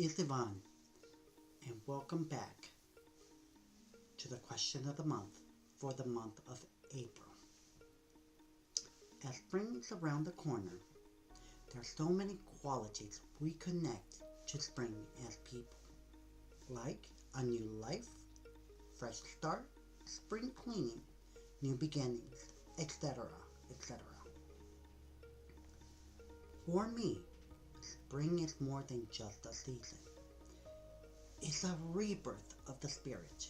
is Yvonne, and welcome back to the question of the month for the month of April. As spring is around the corner, there are so many qualities we connect to spring as people, like a new life, fresh start, spring cleaning, new beginnings, etc., etc. For me, spring is more than just a season. It's a rebirth of the spirit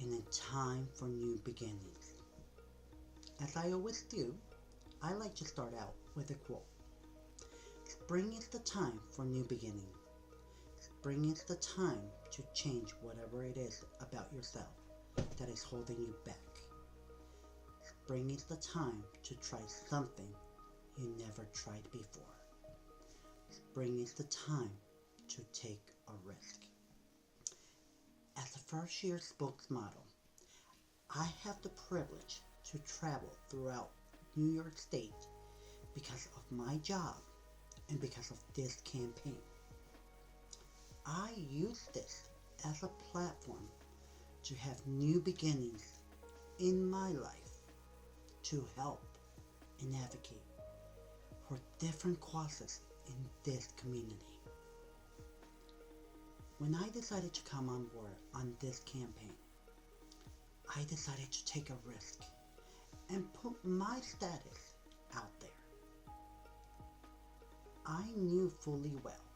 and a time for new beginnings. As I always do, I like to start out with a quote. Spring is the time for new beginnings. Spring is the time to change whatever it is about yourself that is holding you back. Spring is the time to try something you never tried before. Spring is the time to take a risk. As a first-year spokesmodel, I have the privilege to travel throughout New York State because of my job and because of this campaign. I use this as a platform to have new beginnings in my life to help and advocate for different causes in this community. When I decided to come on board on this campaign, I decided to take a risk and put my status out there. I knew fully well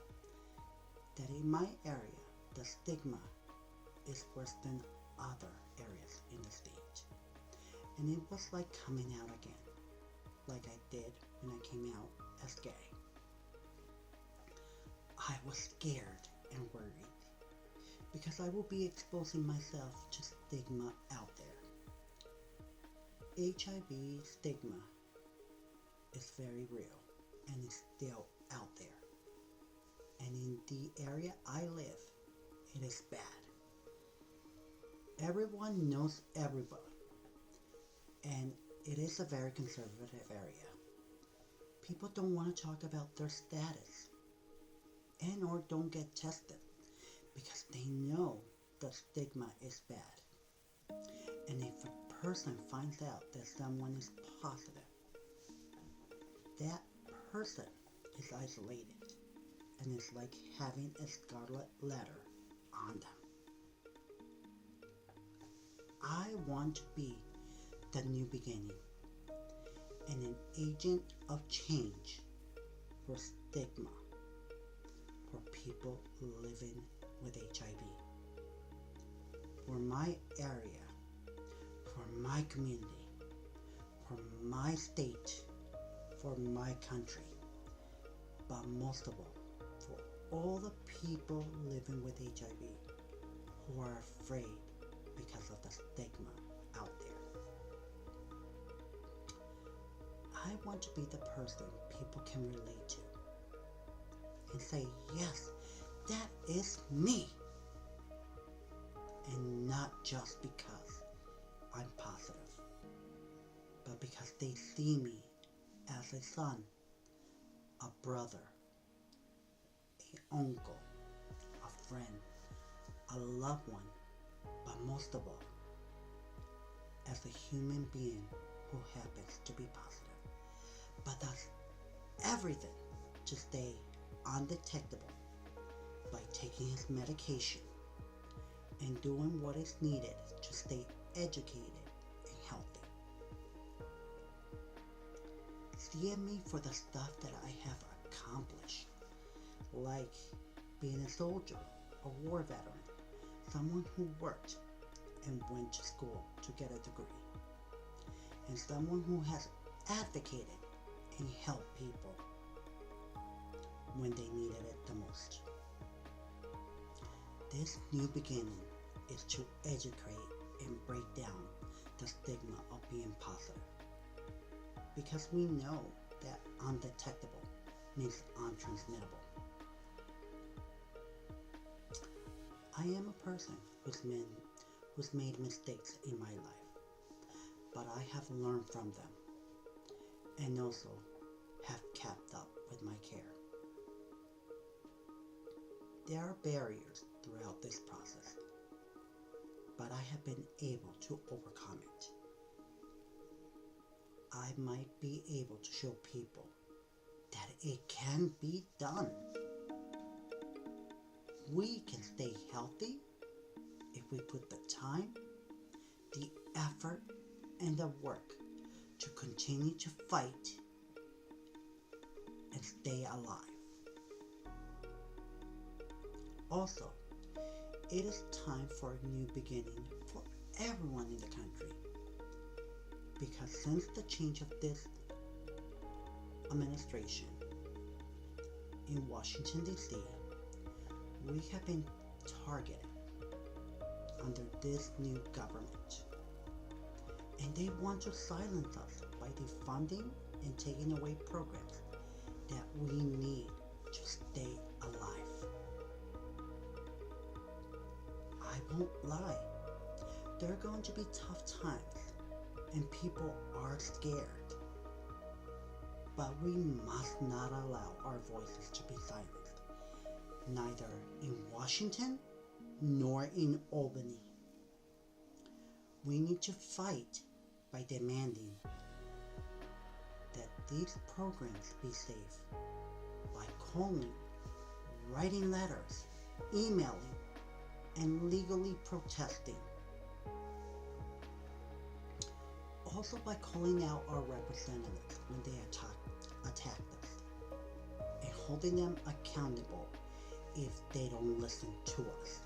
that in my area, the stigma is worse than other areas in the state. And it was like coming out again, like I did when I came out as gay. I was scared and worried because I will be exposing myself to stigma out there. HIV stigma is very real and is still out there. And in the area I live, it is bad. Everyone knows everybody, and it is a very conservative area. People don't want to talk about their status and or don't get tested because they know the stigma is bad. And if a person finds out that someone is positive, that person is isolated and it's like having a scarlet letter on them. I want to be the new beginning and an agent of change for stigma for people living with HIV. For my area, for my community, for my state, for my country, but most of all, for all the people living with HIV who are afraid because of the stigma out there. I want to be the person people can relate to and say, yes, that is me. And not just because I'm positive, but because they see me as a son, a brother, an uncle, a friend, a loved one, but most of all, as a human being who happens to be positive, but does everything to stay undetectable by taking his medication and doing what is needed to stay educated and healthy. See in me for the stuff that I have accomplished, like being a soldier, a war veteran, someone who worked and went to school to get a degree, and someone who has advocated and helped people when they needed it the most. This new beginning is to educate and break down the stigma of being positive. Because we know that undetectable means untransmittable. I am a person who's made mistakes in my life, but I have learned from them and also have kept up with my care. There are barriers throughout this process, but I have been able to overcome it. I might be able to show people that it can be done. We can stay healthy if we put the time, the effort, and the work to continue to fight and stay alive. Also, it is time for a new beginning for everyone in the country. Because since the change of this administration in Washington, D.C., we have been targeted under this new government. And they want to silence us by defunding and taking away programs that we need to stay alive. I won't lie, there are going to be tough times and people are scared. But we must not allow our voices to be silenced, neither in Washington nor in Albany. We need to fight by demanding that these programs be safe, by calling, writing letters, emailing, and legally protesting. Also by calling out our representatives when they attack us and holding them accountable if they don't listen to us.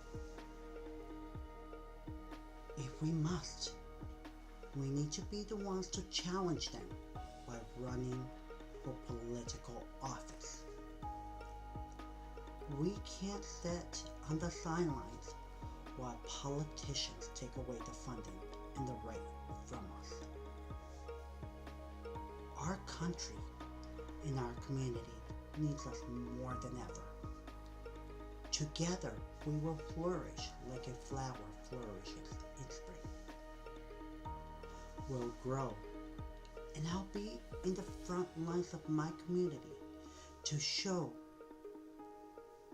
If we must, we need to be the ones to challenge them by running for political office. We can't sit on the sidelines while politicians take away the funding and the right from us. Our country and our community needs us more than ever. Together, we will flourish like a flower flourishes in spring. We'll grow, and I'll be in the front lines of my community to show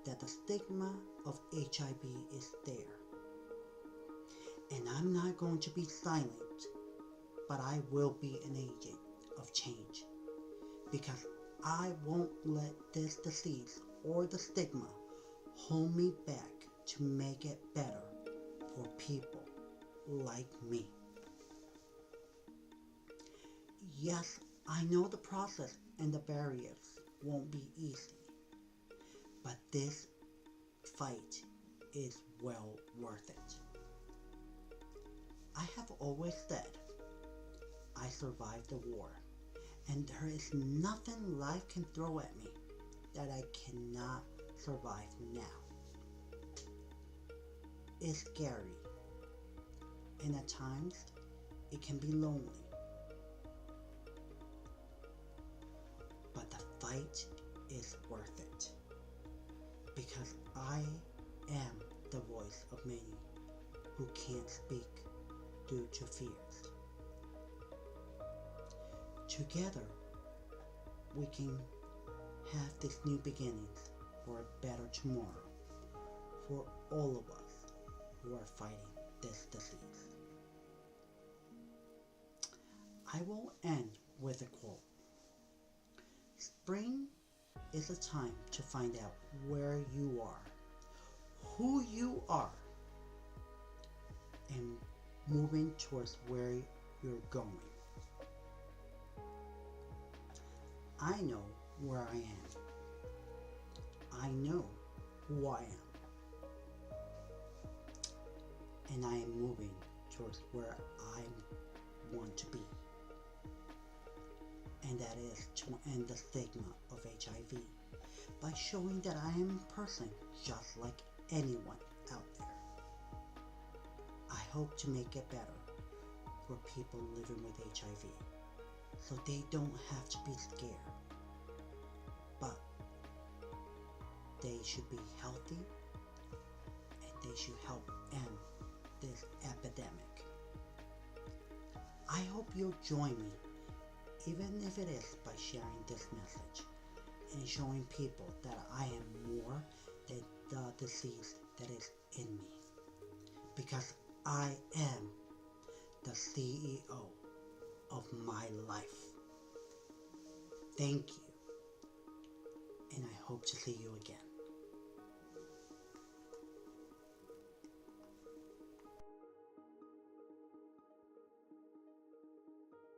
that the stigma of HIV is there. And I'm not going to be silent, but I will be an agent of change, because I won't let this disease or the stigma hold me back to make it better for people like me. Yes, I know the process and the barriers won't be easy, but this fight is well worth it. I have always said I survived the war, and there is nothing life can throw at me that I cannot survive now. It's scary, and at times it can be lonely. But the fight is worth it, because I am the voice of many who can't speak due to fears. Together, we can have these new beginnings for a better tomorrow for all of us who are fighting this disease. I will end with a quote. Spring is a time to find out where you are, who you are, and moving towards where you're going. I know where I am. I know who I am. And I am moving towards where I want to be. And that is to end the stigma of HIV by showing that I am a person just like anyone out there. I hope to make it better for people living with HIV, so they don't have to be scared, but they should be healthy and they should help end this epidemic. I hope you'll join me, even if it is by sharing this message and showing people that I am more the disease that is in me. Because I am the CEO of my life. Thank you, and I hope to see you again.